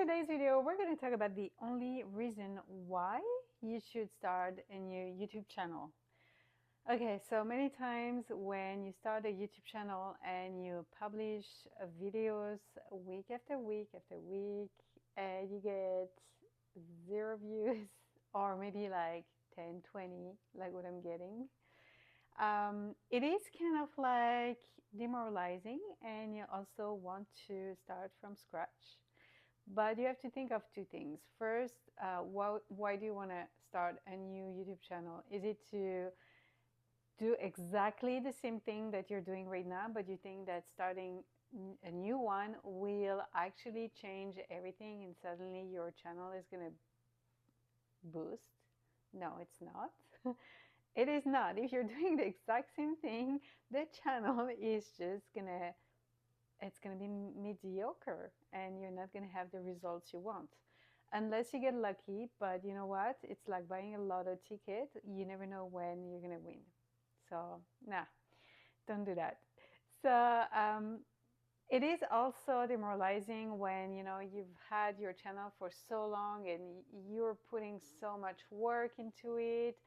today's video, we're going to talk about the only reason why you should start a new YouTube channel. Okay, so many times when you start a YouTube channel and you publish videos week after week after week, and you get 0 views or maybe like 10, 20, like what I'm getting, it is kind of like demoralizing, and you also want to start from scratch. But you have to think of two things. First, why do you want to start a new YouTube channel? Is it to do exactly the same thing that you're doing right now, but you think that starting a new one will actually change everything and suddenly your channel is going to boost? No, it's not. It is not. If you're doing the exact same thing, the channel is just gonna it's going to be mediocre and you're not going to have the results you want unless you get lucky. But you know what, it's like buying a lotto ticket. You never know when you're going to win. So nah, don't do that. So it is also demoralizing when you've had your channel for so long and you're putting so much work into it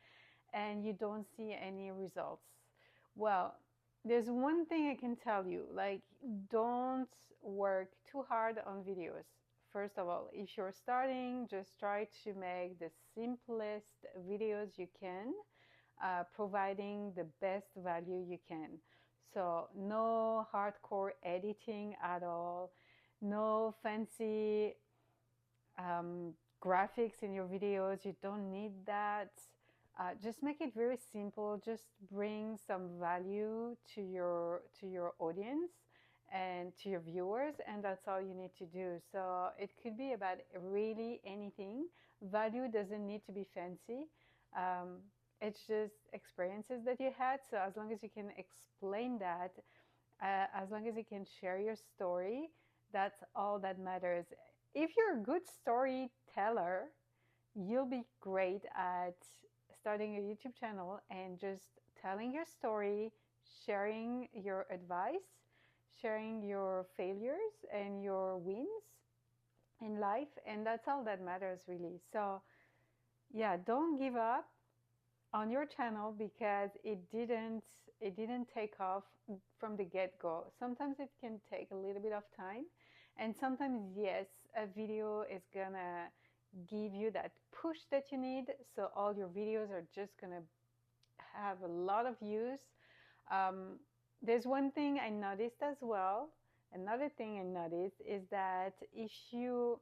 and you don't see any results. Well, there's one thing I can tell you, like, don't work too hard on videos. First of all, if you're starting, just try to make the simplest videos you can, providing the best value you can. So no hardcore editing at all, no fancy graphics in your videos. You don't need that. Just make it very simple. Just bring some value to your audience and to your viewers, and that's all you need to do. So it could be about really anything. Value doesn't need to be fancy. It's just experiences that you had. So as long as you can explain that, as long as you can share your story, that's all that matters. If you're a good storyteller, you'll be great at starting a YouTube channel and just telling your story, sharing your advice, sharing your failures and your wins in life, and that's all that matters really. So, yeah, don't give up on your channel because it didn't take off from the get-go. Sometimes it can take a little bit of time, and sometimes yes, a video is gonna give you that push that you need, so all your videos are just gonna have a lot of views. um, there's one thing I noticed as well. Another thing I noticed is that if you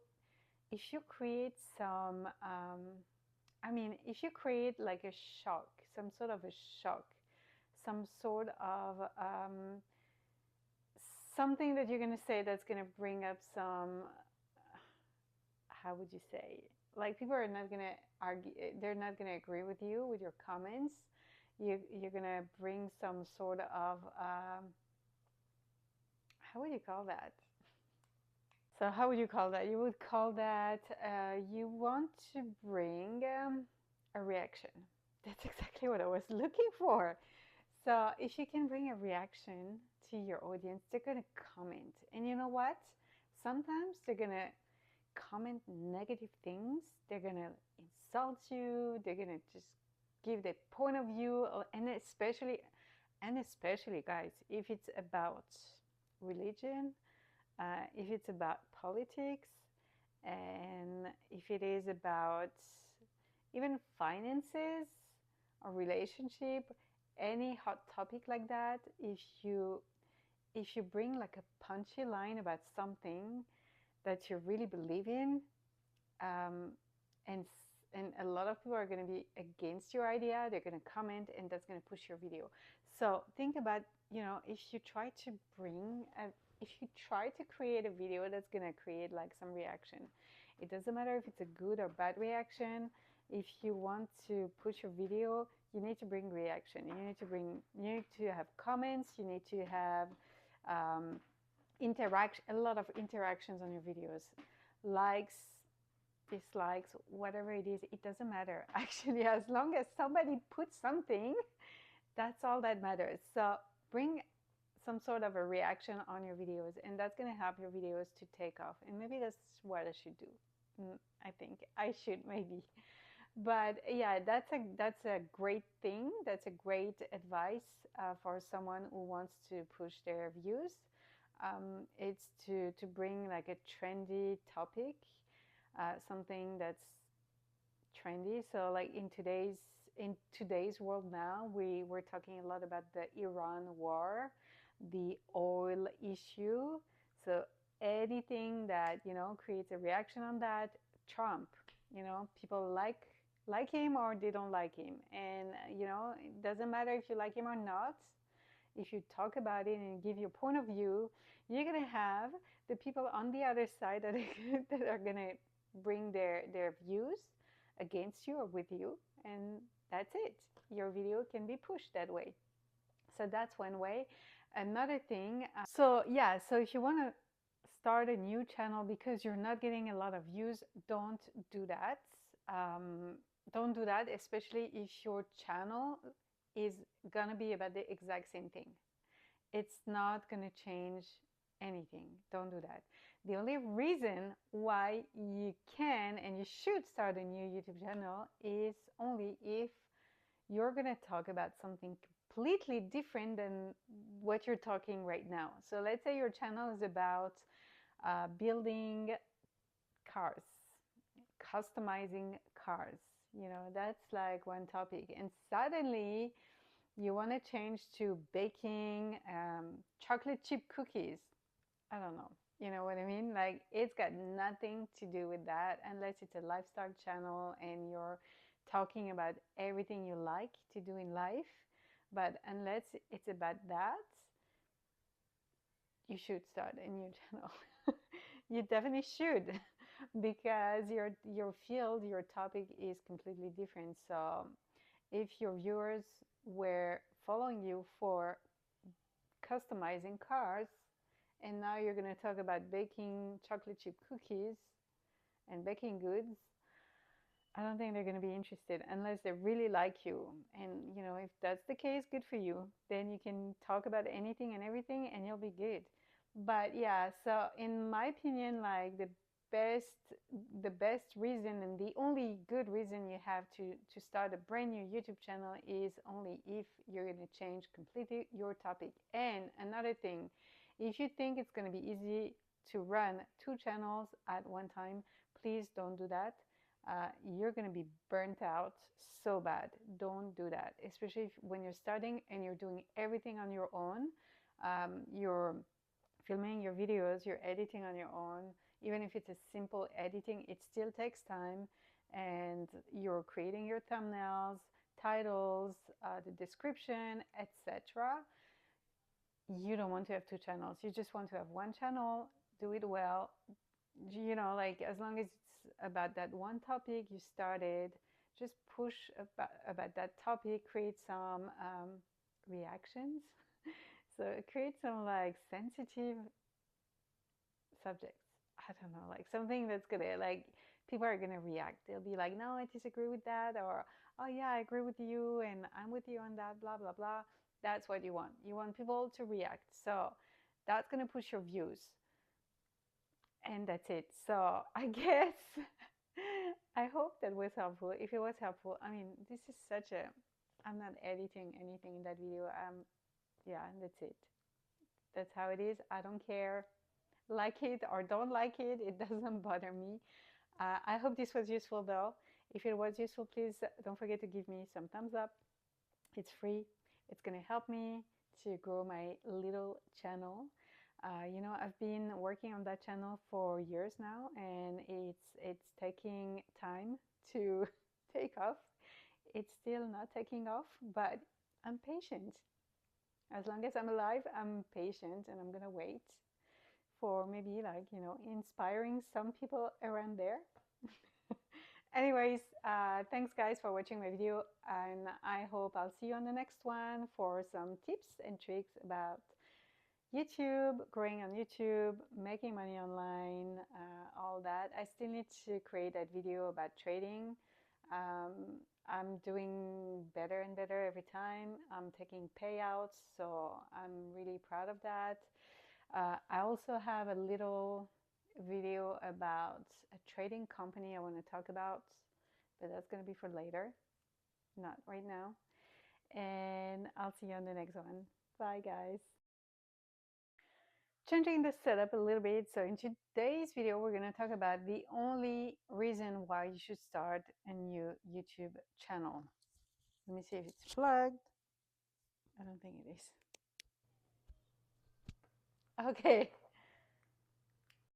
create some if you create like a shock, some sort of a shock, some sort of something that you're going to say that's going to bring up some, how would you say, like people are not going to argue, they're not going to agree with you with your comments. You're going to bring some sort of, how would you call that? So how would you call that? You would call that, you want to bring a reaction. That's exactly what I was looking for. So if you can bring a reaction to your audience, they're going to comment. And you know what? Sometimes they're going to comment negative things. They're going to insult you. They're going to just give their point of view. And especially, guys, if it's about religion, if it's about politics, and if it is about even finances or relationship, any hot topic like that, if you bring like a punchy line about something that you really believe in, um, and and a lot of people are going to be against your idea, they're going to comment, and that's going to push your video. So think about, if you try to create a video that's going to create like some reaction. It doesn't matter if it's a good or bad reaction. If you want to push your video, you need to bring reaction. You need to have comments. You need to have a lot of interactions on your videos, likes, dislikes, whatever it is. It doesn't matter actually, as long as somebody puts something. That's all that matters. So bring some sort of a reaction on your videos, and that's going to help your videos to take off. And maybe that's what I should do. I think I should, maybe. But yeah, that's a great thing. That's a great advice for someone who wants to push their views. It's to bring like a trendy topic, something that's trendy. So like in today's world now, we're talking a lot about the Iran war, the oil issue. So anything that, you know, creates a reaction on that, Trump, you know, people like him or they don't like him. And you know, it doesn't matter if you like him or not. If you talk about it and give your point of view, you're gonna have the people on the other side that that are gonna bring their views against you or with you, and that's it. Your video can be pushed that way. So that's one way. Another thing, so yeah, so if you want to start a new channel because you're not getting a lot of views, don't do that. Don't do that, especially if your channel is gonna be about the exact same thing. It's not gonna change anything. Don't do that. The only reason why you can and you should start a new YouTube channel is only if you're gonna talk about something completely different than what you're talking right now. So let's say your channel is about building cars, customizing cars. You know, that's like one topic. And suddenly you want to change to baking chocolate chip cookies. I don't know. You know what I mean? Like, it's got nothing to do with that unless it's a lifestyle channel and you're talking about everything you like to do in life. But unless it's about that, you should start a new channel. You definitely should, because your field, your topic is completely different. So if your viewers were following you for customizing cars, and now you're going to talk about baking chocolate chip cookies and baking goods, I don't think they're going to be interested unless they really like you. And you know, if that's the case, good for you. Then you can talk about anything and everything and you'll be good. But yeah, so in my opinion, like best the best reason and the only good reason you have to start a brand new YouTube channel is only if you're going to change completely your topic. And another thing, if you think it's going to be easy to run two channels at one time, please don't do that. You're going to be burnt out so bad. Don't do that, especially when you're starting and you're doing everything on your own. You're filming your videos, you're editing on your own. Even if it's a simple editing, it still takes time, and you're creating your thumbnails, titles, the description, etc. You don't want to have two channels. You just want to have one channel, do it well. You know, like, as long as it's about that one topic you started, just push about that topic, create some reactions. So create some like sensitive subjects. I don't know, like something that's gonna, like, people are gonna react. They'll be like, no, I disagree with that, or oh yeah, I agree with you and I'm with you on that, blah blah blah. That's what you want. You want people to react. So that's gonna push your views. And that's it. So I guess I hope that was helpful. If it was helpful, I mean, this is such a, I'm not editing anything in that video. Yeah, that's it. That's how it is. I don't care. Like it or don't like it, it doesn't bother me. I hope this was useful though. If it was useful, please don't forget to give me some thumbs up. It's free. It's going to help me to grow my little channel. You know, I've been working on that channel for years now, and it's taking time to take off. It's still not taking off, but I'm patient. As long as I'm alive, I'm patient, and I'm gonna wait for maybe, like, you know, inspiring some people around there. Anyways, thanks guys for watching my video, and I hope I'll see you on the next one for some tips and tricks about YouTube, growing on YouTube, making money online, all that. I still need to create that video about trading. I'm doing better and better every time. I'm taking payouts, so I'm really proud of that. I also have a little video about a trading company I want to talk about, but that's going to be for later, not right now. And I'll see you on the next one. Bye, guys. Changing the setup a little bit. So in today's video, we're going to talk about the only reason why you should start a new YouTube channel. Let me see if it's plugged. I don't think it is. Okay.